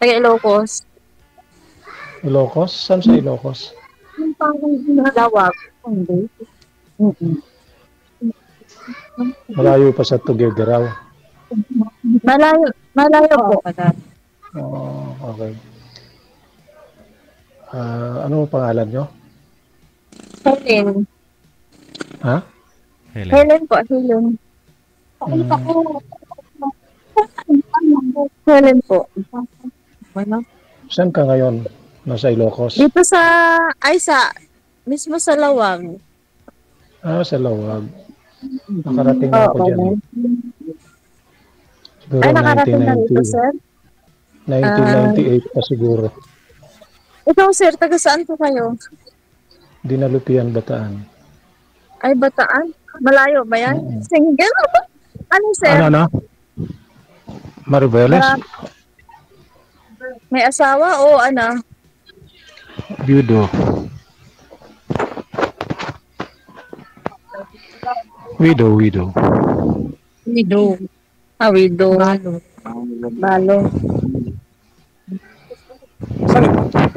Taga Ilocos. Ilocos? Saan sa Ilocos? Yung parang Lawag. Hindi. Malayo pa sa Tugigaraw. Malayo po. Oh, okay. Ano ang pangalan nyo? Helen. Ha? Helen po, Helen. Hmm. Helen po. Saan ka ngayon? Nasa Ilocos? Dito mismo sa Lawag. Sa Lawag. Nakarating na ako dyan. Siguro Ay, nakarating na rito, sir? 1998 pa siguro. Ikaw, sir, taga saan po kayo? Dinalupian, Bataan. Ay, Bataan? Malayo ba yan? Single? Ano, sir? Ano? Maribeles? May asawa o ano? Viudo. Widow. Widow. Widow. Balo.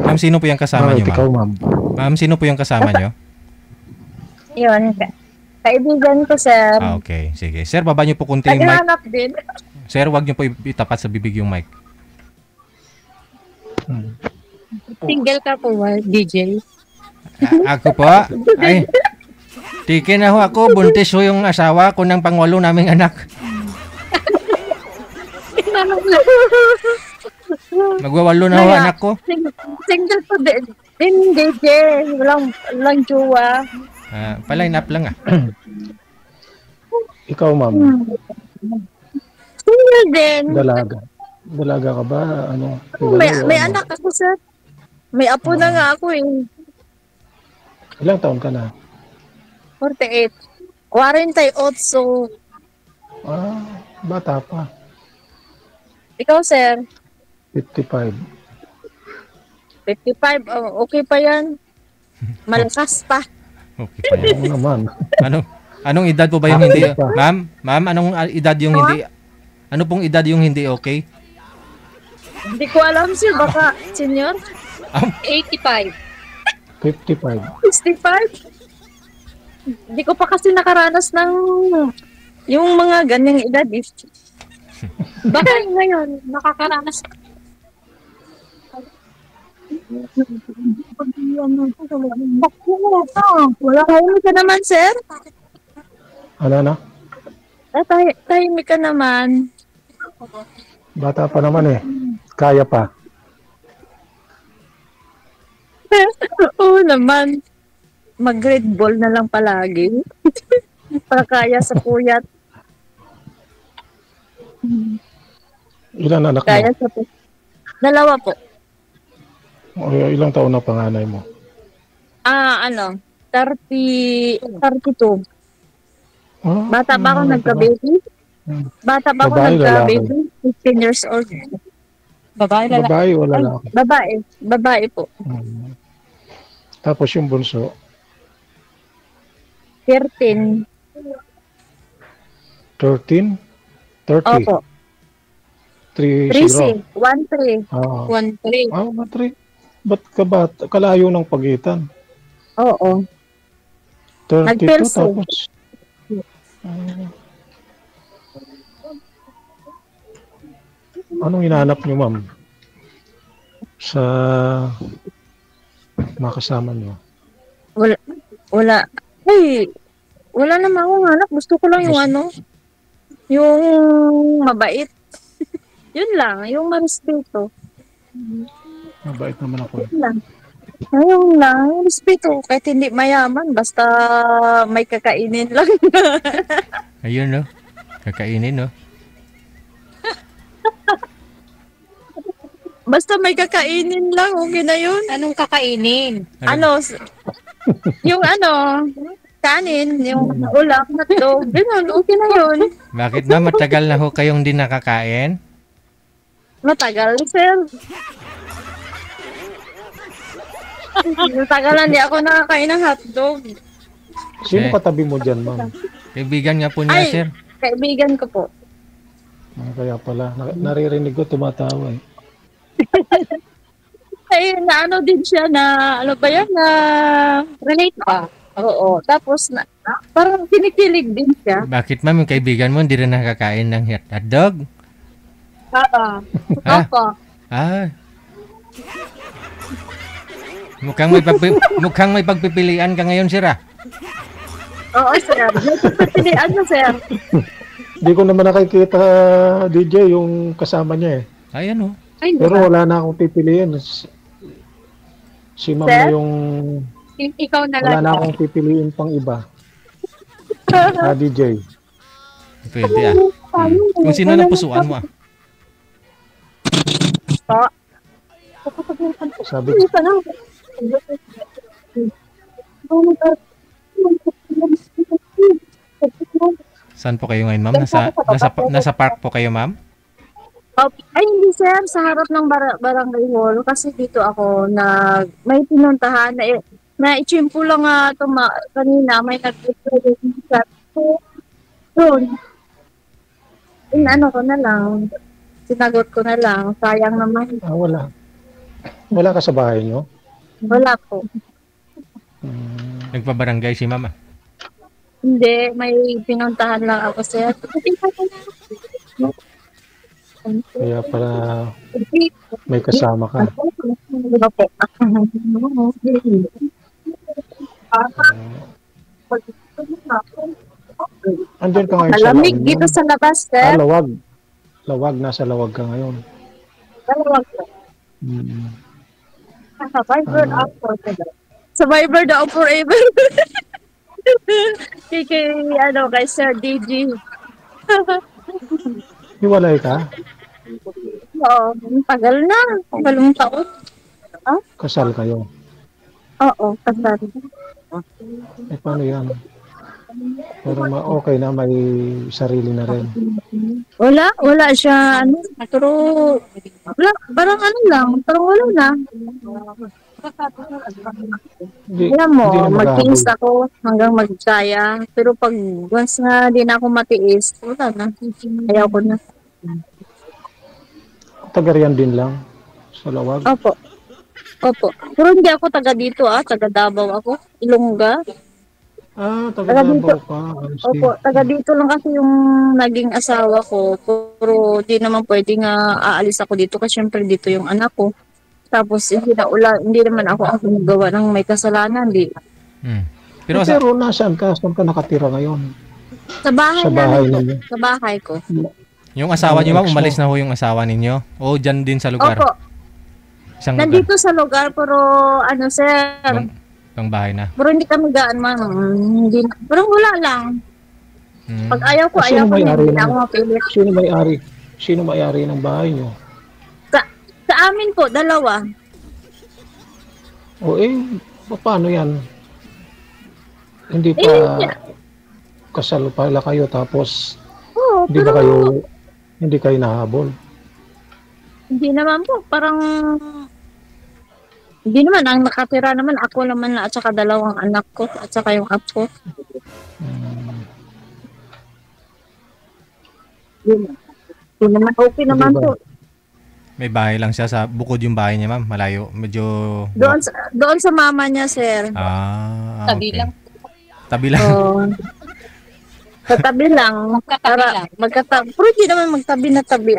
Ma'am, sino po yung kasama niyo, Ikaw, ma'am? Ma'am, sino po yung kasama niyo? Yun. Kaibigan ko, sir. Okay. Sige. Sir, baba niyo po kunti yung mic. Naghahanap din. Sir, wag niyo po itapat sa bibig yung mic. Single ka po, DJ? Ako po? Ay, tikin na ho ako. Buntis ho yung asawa ko ng pangwalo naming anak. Magwawalo na ho anak ko. Single po din, DJ. Walang jowa. Paline up lang ah. Ikaw, ma'am. Single din. Dalaga ka ba? Ano? May anak ako, sir. May apo na nga ako eh. Ilang taon ka na? 48. 48. Bata pa. Ikaw, sir? 55. 55. Okay pa yan. Malakas pa. Okay pa yan. Oo naman. Anong edad po ba yung hindi? Ma'am, anong edad yung hindi? Ano pong edad yung hindi okay? Hindi ko alam, sir. Baka, senior? 85. 55. 65? Hindi ko pa kasi nakaranas ng yung mga ganyang edad. Baka ngayon, nakakaranas. Wala tahimik ka naman, sir. Ano? Tahimik ka naman. Bata pa naman eh. Kaya pa. Oo naman. Mag-red ball na lang palagi. Para kaya sa puyat. Ilan anak mo? Kaya sa puyat. 2 po. Ilang taon na panganay mo? 32. Bata pa ako nagka-baby. Bata pa ako nagka-baby. 15 years old. Babae, lalaki. Babae o lalaki? Babae po. Tapos yung bunso? 13. 13? 30? Opo. 3-0? 1-3. 1-3. 1-3. Ba't kalayo ng pagitan? Oo. 32 Nag-Pelso. tapos? Anong hinahanap niyo, ma'am? Sa makasama niyo? Wala. Ay, wala naman akong hanap. Gusto ko lang yung yung mabait. Yun lang, yung marespeto. Mabait naman ako. Yun lang. Ayun lang, yung respeto. Kahit hindi mayaman, basta may kakainin lang. Ayun no. Kakainin no. Basta may kakainin lang, okay na yun. Anong kakainin? Yung kanin, yung ulam, hotdog, ganun, okay na yun. Bakit ba matagal na ho kayong di nakakain? Matagal, sir. Matagal na di ako nakakain ng hotdog. Sino katabi mo dyan, ma'am? Kaibigan nga po niya, sir. Kaibigan ko po. Kaya pala, naririnig ko tumatawa eh. Ay, na ano din siya na, ano ba yan, na relate ba? Oo. Tapos, parang kinikilig din siya. Bakit ma'am, yung kaibigan mo hindi rin nakakain ng hotdog? Oo. Ah, Opo. ah. Mukhang may pagpipilian ka ngayon, sir ah. Oo, sir. May pagpipilian mo, sir. Hindi ko naman nakikita, DJ, yung kasama niya eh. Ayan oh. Ay, Pero wala na akong pipiliin. Si ma'am Sir? na yung Ikaw na wala lang. na akong pipiliin pang iba. DJ. Pwede ah. Kung sino ng pusuan mo ah. Sabi Saan po kayo ngayon, ma'am? Nasa park po kayo, ma'am? Ay, hindi sir, sa harap ng barangay hall. Kasi dito ako may pinuntahan na ichimpo lang nga kanina, may nag-present sa doon. Ano ko na lang, sinagot ko na lang, sayang naman. wala. Wala ka sa bahay nyo? Wala po. Nagpabarangay si ma'am ah. Hindi, may pinuntahan lang ako sir. Kaya para may kasama ka. Andyan ka ngayon sa Malamig loob, dito no? sa labas, sir. Lawag. Lawag, nasa lawag ka ngayon. Malamig. Mm. Survivor up forever. Survivor daw forever. Kay Sir DG. Hiwalay ka? Oo, tagal na. Tagalong taon. Kasal kayo? Oo, kasal. Eh, paano yan? Pero okay na, may sarili na rin. Wala siya, pero, wala, parang lang, parang wala na. Alam mo, Hindi na mag-tiis maghahabol. ako hanggang magkaya, pero pag once na di na ako matiis, wala na. Ayaw ko na. Taga-riyan din lang sa lawag. Opo. Pero hindi ako taga dito taga Davao ako, Ilongga. Taga Davao ka. Opo, taga dito lang kasi yung naging asawa ko. Pero di naman pwede nga aalis ako dito kasi syempre dito yung anak ko. Tapos hindi naman ako ang gumagawa ng may kasalanan. Pero Pero nasaan ka? Saan ka nakatira ngayon? Sa bahay, Sa bahay namin ninyo? po. Sa bahay ko. yung asawa niyo, ma'am, Ex mo. umalis na ho yung asawa ninyo? O dyan din sa lugar? Opo, Isang nandito sa lugar pero sir, lugar? Pang bahay na. pero hindi kami gaan man. Hindi, pero wala lang. Pag ayaw ko, Sino may-ari hindi na ng- ako mapilit. Sino may-ari ng bahay nyo? Sa amin po, dalawa. O paano yan? Hindi pa kasal pala kayo tapos Oo, pero hindi kayo nahabol. hindi naman po. Parang hindi naman. Ang nakatira naman, ako naman at saka dalawang anak ko at saka yung apo. Hindi naman. Okay naman Hindi ba? po. May bahay lang siya sa bukod yung bahay niya, ma'am. Malayo. Medyo... Doon sa mama niya, sir. Tabi lang. Tabi lang. So, sa tabi lang. Magkatabi. Pero hindi naman magtabi na tabi.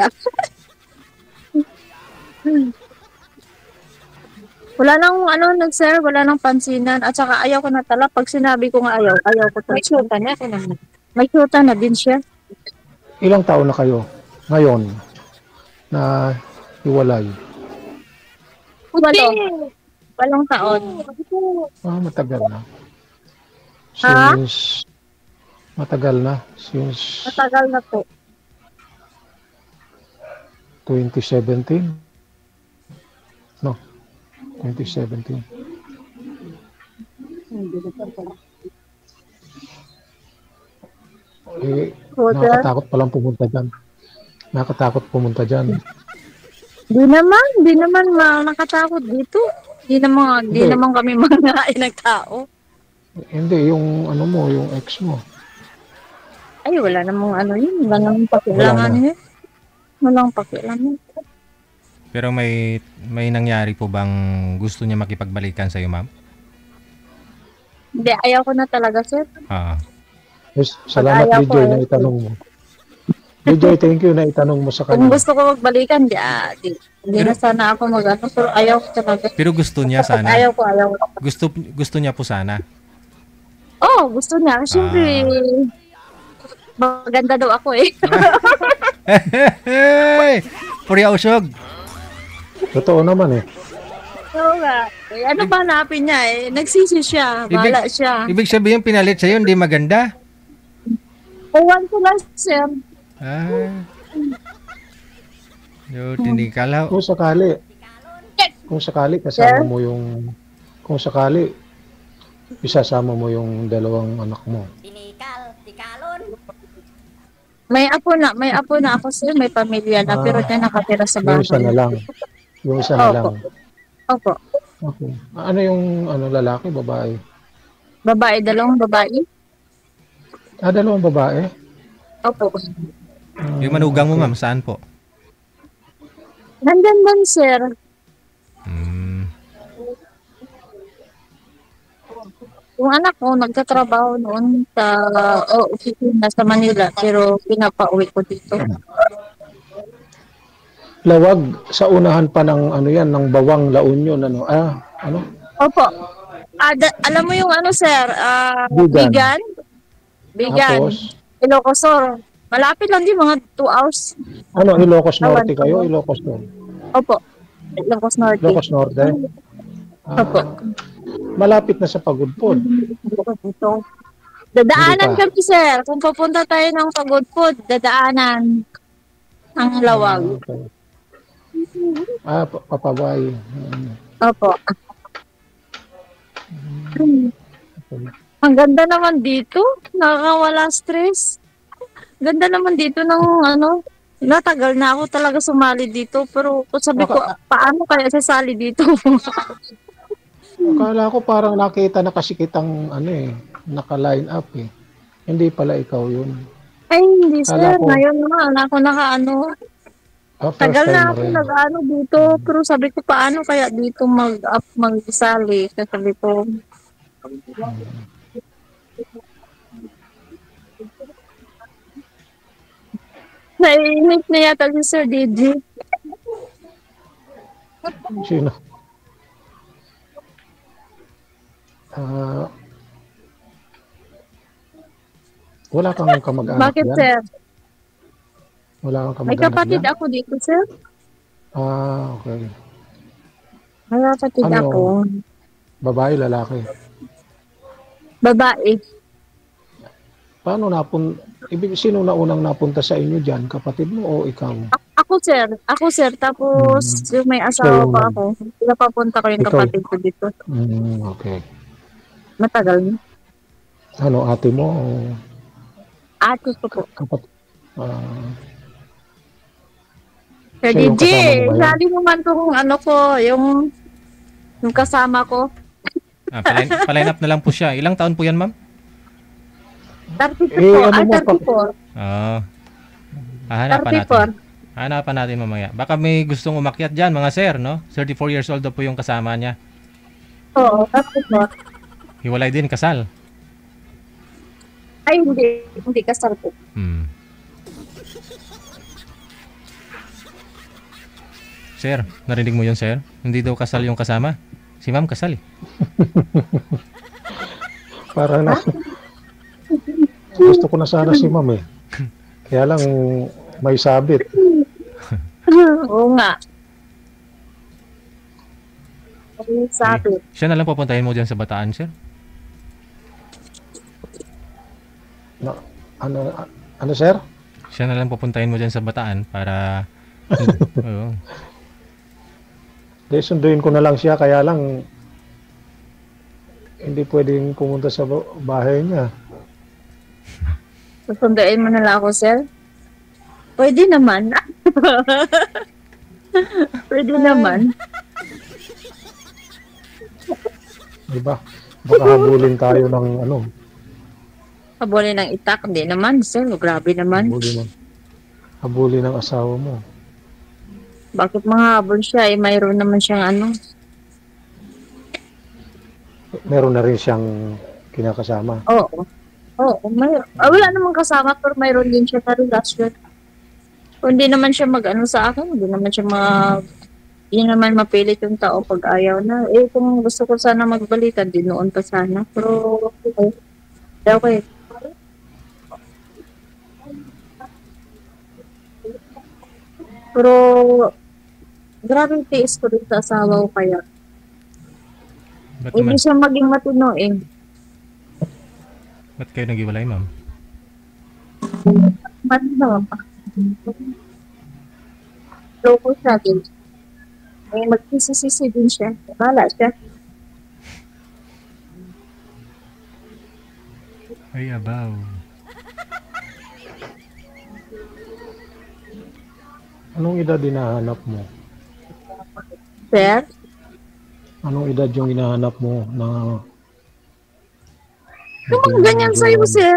Wala nang sir, wala nang pansinan. At saka ayaw ko na tala. Pag sinabi ko nga ayaw ko. May syuta na. May syuta na din siya. Ilang taon na kayo ngayon na hiwalay? Walong taon. Matagal na. Ha? Matagal na. Since Matagal na po. 2017? No. 2017. Nakakatakot palang pumunta dyan. Nakakatakot pumunta dyan. Di naman nakatakot dito. Di naman kami mga ng tao. Hindi, yung yung ex mo. Ay, wala namang yun. Wala namang pakialangan yun. Walang pakialam yun. Pero may nangyari po bang gusto niya makipagbalikan sa iyo, ma'am? Hindi, ayaw ko na talaga, sir. Ah. Yes, salamat, Ayaw ko, DJ, eh. na itanong mo. DJ, thank you na itanong mo sa Kung kanya. gusto ko magbalikan, hindi na sana ako mag-ano. Pero ayaw ko talaga. Pero gusto niya sana. Ayaw ko. Gusto niya po sana. Oh, gusto niya. Siyempre, maganda daw ako eh. Hey! Purya usog. Totoo naman eh. Oo nga. Eh, ano ba hanapin niya eh? Nagsisi siya. Bahala siya. Ibig sabihin pinalit sa'yo, hindi maganda? Uwan ko lang, sir. Tinikalaw. Kung sakali kasama mo yung isasama mo yung dalawang anak mo. May apo na ako, sir. May pamilya na, pero niya nakatira sa Yung bahay. isa na lang. Yung isa na lang. Opo. Okay. Ano yung lalaki, babae? Babae, dalawang babae. Dalawang babae? Opo. Yung manugang mo, ma'am, saan po? Nandyan man, sir. Yung anak ko, nagtatrabaho noon sa opisina sa Manila, pero pinapauwi ko dito. Lawag sa unahan pa ng ng Bawang La Union, ano? Opo. Alam mo yung sir, Bigan. Bigan. Tapos, Ilocosor. Malapit lang din, mga 2 hours. Ilocos Norte kayo? Ilocos Norte? Opo. Ilocos Norte. Ilocos Norte? Opo. Malapit na sa Pagudpod. Dadaanan kami, sir. Kung papunta tayo ng Pagudpod, dadaanan ang Lawag. Okay. Papabay. Opo. Ang ganda naman dito. Nakakawala stress. Ganda naman dito ng natagal na ako talaga sumali dito. Pero sabi ko, paano kaya sasali dito? Akala ko parang nakita na kasikitang naka-line up eh. Hindi pala ikaw yun. Ay, hindi sir. Akala ko- Ngayon na ako First Tagal time na mo ako rin. dito. Pero sabi ko, paano kaya dito mag-sali? Sabi ko, naiinip na yata si Sir DJ. Sino? Wala kang kamag-anak Bakit, yan? sir? Wala kang May kamag-anak kapatid yan? ako dito, sir. Okay. May kapatid Ano? ako. Babae, lalaki. Babae. Paano sino na unang napunta sa inyo dyan? Kapatid mo o ikaw? Ako, sir. Tapos, yung may asawa So, pa ako. Pinapapunta ko yung ikaw. kapatid ko dito. Okay. Matagal na. Ate mo o Ate ko po. kapatid? Sir Siya yung DJ, kasama mo ba yan? sali mo man kung yung kasama ko. Paline up na lang po siya. Ilang taon po yan, ma'am? 34. ano mo pa- 34. Hahanapan 34. natin. Hanapan natin mamaya. Baka may gustong umakyat dyan, mga sir, no? 34 years old daw po yung kasama niya. Oo, 34. Hiwalay din, kasal. Ay, hindi kasal po. Sir, narinig mo yun, sir? Hindi daw kasal yung kasama. Si ma'am kasal eh. Para na. Gusto ko na sana si ma'am eh. Kaya lang may sabit. Oo nga. Ay, sabi. Siya na lang papuntahin mo dyan sa Bataan, sir? Ano sir? Siya na lang papuntahin mo dyan sa Bataan para... Oo. Sunduin ko na lang siya, kaya lang hindi pwedeng pumunta sa bahay niya. Susunduin mo na lang ako, sir? Pwede naman. Pwede naman. Diba? Baka habulin tayo ng Habulin ng itak. Hindi naman, sir. Grabe naman. habulin ng asawa mo. Bakit mahabol siya? Eh, mayroon naman siyang ano. Meron na rin siyang kinakasama. Oo. Oo, wala namang kasama pero mayroon din siya na relasyon. Kung hindi naman siya mag-ano sa akin, hindi naman mapilit yung tao pag ayaw na. Eh, kung gusto ko sana magbalikan, di noon pa sana. Pero, okay. Okay. Pero, grabe yung tiis ko rin sa asawa ko kaya. Ba't Hindi naman? siya maging matino eh. Ba't kayo nag-iwalay, ma'am? Matino pa. Loko siya din. Eh, magsisisi din siya. Bala siya. Ay, abaw. Anong edad hinahanap mo? Sir, Anong edad yung hinahanap mo na yung mga ganyan sa'yo, sir.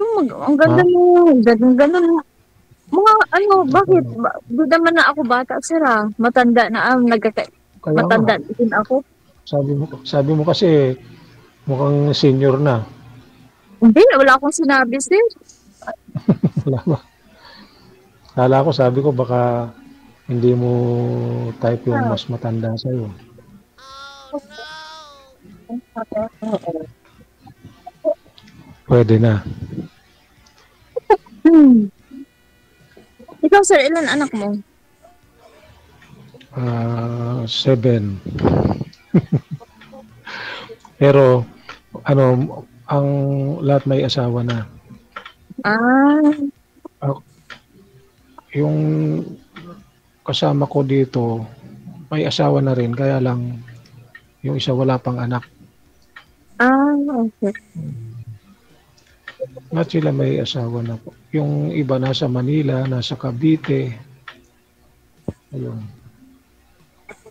Ang ganda mo. Ganun. Mga ano, bakit? Di naman na ako bata, sir ah. Matanda na, Kaya matanda nga, din ako. sabi mo kasi mukhang senior na. Hindi, wala akong sinabi, sir. Wala ba? Kala ko, sabi ko baka hindi mo type yung mas matanda sa'yo. Pwede na. Ikaw, sir, ilan anak mo? 7. Pero, ano, ang lahat may asawa na. Ah, Yung kasama ko dito, may asawa na rin, kaya lang yung isa wala pang anak. okay. Lahat sila may asawa na po. Yung iba nasa Manila, nasa Cavite. Ayun.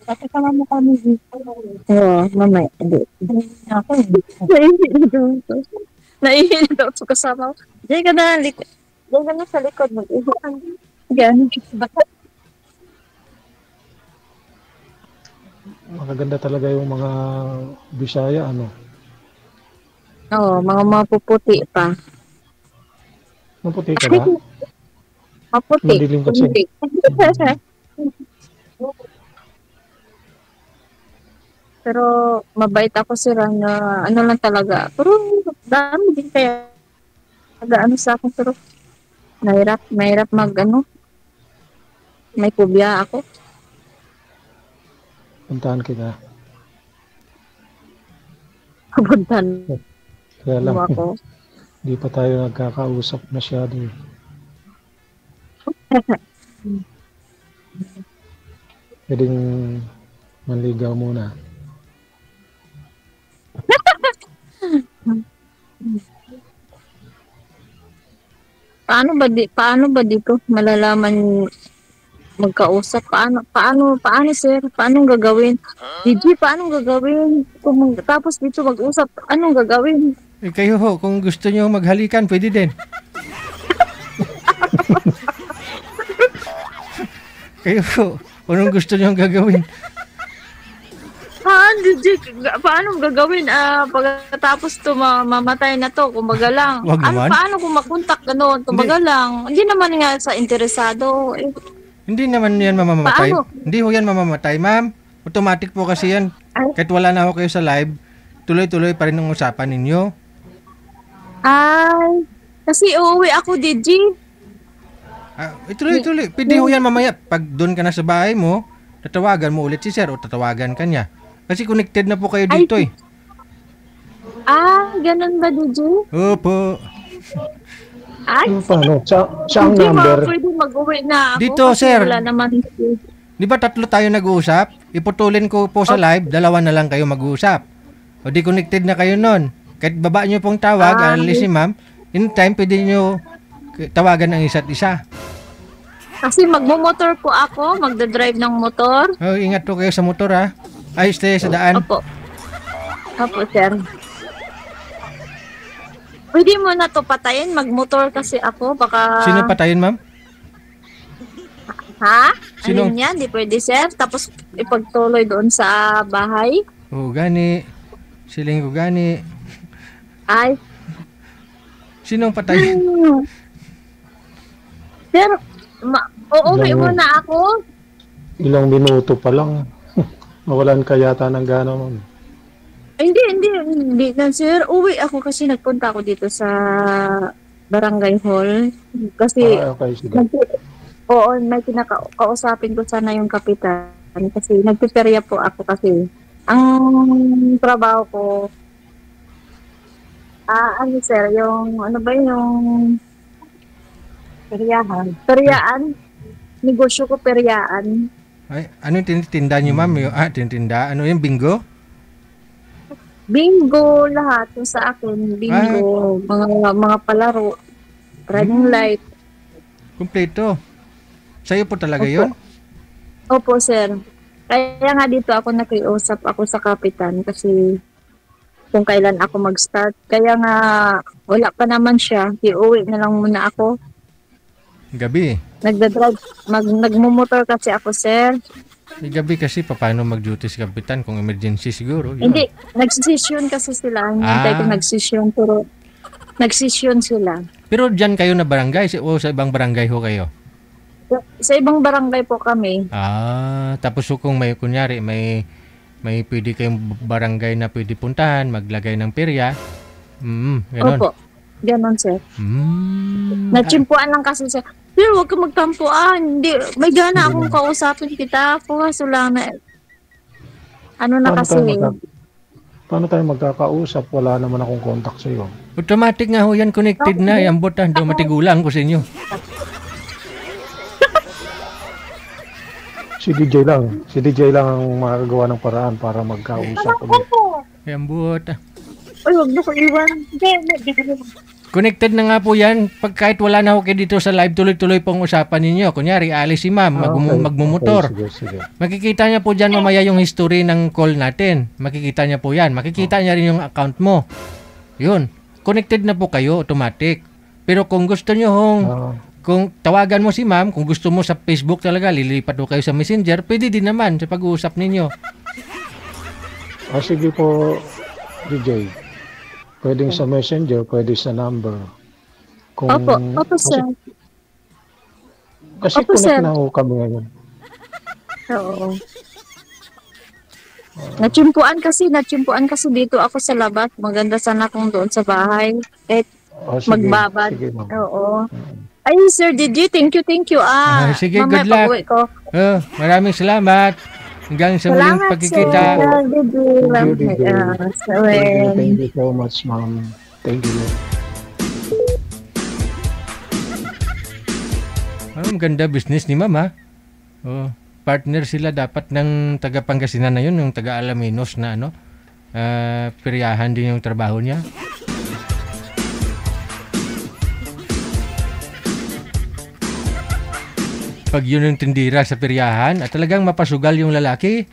Kasi mo kami dito. Oo, mamaya. Hindi. Ako, naihilig daw. Naihilig daw ito kasama ko. Diyan ka na, diyan ka na sa likod. Mag-iwan. Gano'n. Magaganda talaga yung mga Bisaya, ano. Oo, mga mapuputi pa. Maputi ka ba? Maputi. Madilim kasi. Hindi. Pero mabait ako sila na ano lang talaga. Pero dami din kaya nag-ano sa akin. Pero mahirap mag ano. May kubya ako. Puntahan kita. Kabuntan Kaya lang, mo ako. di pa tayo nagkakausap masyado. Pwedeng manligaw muna. Paano ba dito malalaman magkausap? Paano sir? Paano gagawin? DJ, paano gagawin? Tapos dito mag-usap, anong gagawin? Eh, kayo ho, kung gusto nyo maghalikan, pwede din. Kayo ho, kung anong gusto nyo gagawin. DJ, paano gagawin? Pagkatapos to mamatay na to, kumbaga lang. Wag naman. Paano kung makontak gano'n? Kumbaga lang. Hindi naman nga sa interesado. Hindi naman yan mamamatay. Paano? Hindi ho yan mamamatay, ma'am. Automatic po kasi yan. Kahit wala na ho kayo sa live, tuloy-tuloy pa rin ang usapan ninyo. Ay, kasi uuwi ako, DJ. Tuloy-tuloy. Pwede ho yan mamaya. Pag doon ka na sa bahay mo, tatawagan mo ulit si sir o tatawagan ka niya. Kasi connected na po kayo dito eh. Ganun ba, DJ? Opo. Ay, Paano? Saan hindi number? pwede mag-uwi na ako. Dito, kasi sir. Wala naman. Di ba 3 tayo nag-uusap? Iputulin ko po sa live, 2 na lang kayo mag-uusap. O di connected na kayo nun. Kahit baba nyo pong tawag, alis si ma'am, in time pwede nyo tawagan ang isa't isa. Kasi magmumotor po ako, magdadrive ng motor. Oh, ingat po kayo sa motor ha. Ayos tayo sa daan. Opo, sir. Pwede mo na to patayin, magmotor kasi ako, baka... Sino patayin, ma'am? Ha? Sinong- Ano yan? Di pwede, sir. Tapos ipagtuloy doon sa bahay. Oo, gani. Siling ko gani. Ay, Sinong patay? sir, uuwi Ilang- muna ako. Ilang minuto pa lang. Mawalan ka yata ng gana mo. Ay, hindi na, sir. Uwi ako kasi nagpunta ako dito sa barangay hall. Kasi, Okay, sige. oo, may kinakausapin ko sana yung kapitan. Kasi nagpiperya po ako kasi. Ang trabaho ko, ano sir, yung, ano ba yung peryaan. Negosyo ko peryaan. Ay, ano yung tinitinda niyo, ma'am? Tinitinda? Ano yung bingo? Bingo lahat yung sa akin. Bingo, mga palaro, running light. Kumpleto. Sa'yo po talaga Opo. yun? Opo, sir. Kaya nga dito ako nakiusap ako sa kapitan kasi kung kailan ako mag-start. Kaya nga wala pa naman siya. Iuwi na lang muna ako. Gabi. Nagdadrive, nagmumotor kasi ako, sir. Gabi kasi paano mag-duty si kapitan kung emergency siguro. Yun. Hindi, nagsisyon kasi sila. Hintay ko nagsisyon, pero nagsisyon sila. Pero dyan kayo na barangay o sa ibang barangay ho kayo? Sa ibang barangay po kami. Tapos kung may kunyari may pwede kayong barangay na pwede puntahan, maglagay ng perya. Ganon. Opo, ganon, sir. Mm. Natsimpuan lang kasi sir. Pero huwag ka magtampuan. Hindi, may gana akong kausapin kita. Kaso lang na, ano na kasi. Paano tayo magkakausap? Wala naman akong contact sa iyo. Automatic nga ho yan, connected na. Yan butan, matigulang ko sa inyo. Si DJ lang ang makagawa ng paraan para magkausap ulit. Yan buta. Ay, huwag na ko iwan. Hindi. Connected na nga po yan. Pag kahit wala na ho kayo dito sa live, tuloy-tuloy pong usapan ninyo. Kunyari, alis si ma'am, magmumotor. Okay, sige. Makikita niya po dyan mamaya yung history ng call natin. Makikita niya po yan. Makikita niya rin yung account mo. Yun. Connected na po kayo, automatic. Pero kung gusto niyo kung tawagan mo si ma'am, kung gusto mo sa Facebook talaga, lilipat po kayo sa Messenger, pwede din naman sa pag-uusap ninyo. Sige po, DJ. Pwedeng sa Messenger, pwede sa number. Opo, sir. Kasi Opo, connect sir. na ho kami ngayon. Oo. Natsimpuan kasi dito ako sa labas. Maganda sana kung doon sa bahay. Sige. Magbabad. Sige, ma'am. Oo. Ay, Sir Didi, thank you. Sige, mamaya good luck. pag-uwi ko. Maraming salamat. Hanggang sa muling Salamat, pagkikita. Sir Didi. Thank you so much, ma'am. Thank you. Ang ganda business ni ma'am, ha? Partner sila dapat ng taga Pangasinan na yun, yung taga Alaminos na peryahan din yung trabaho niya. Pag yun yung tindira sa peryahan at talagang mapasugal yung lalaki,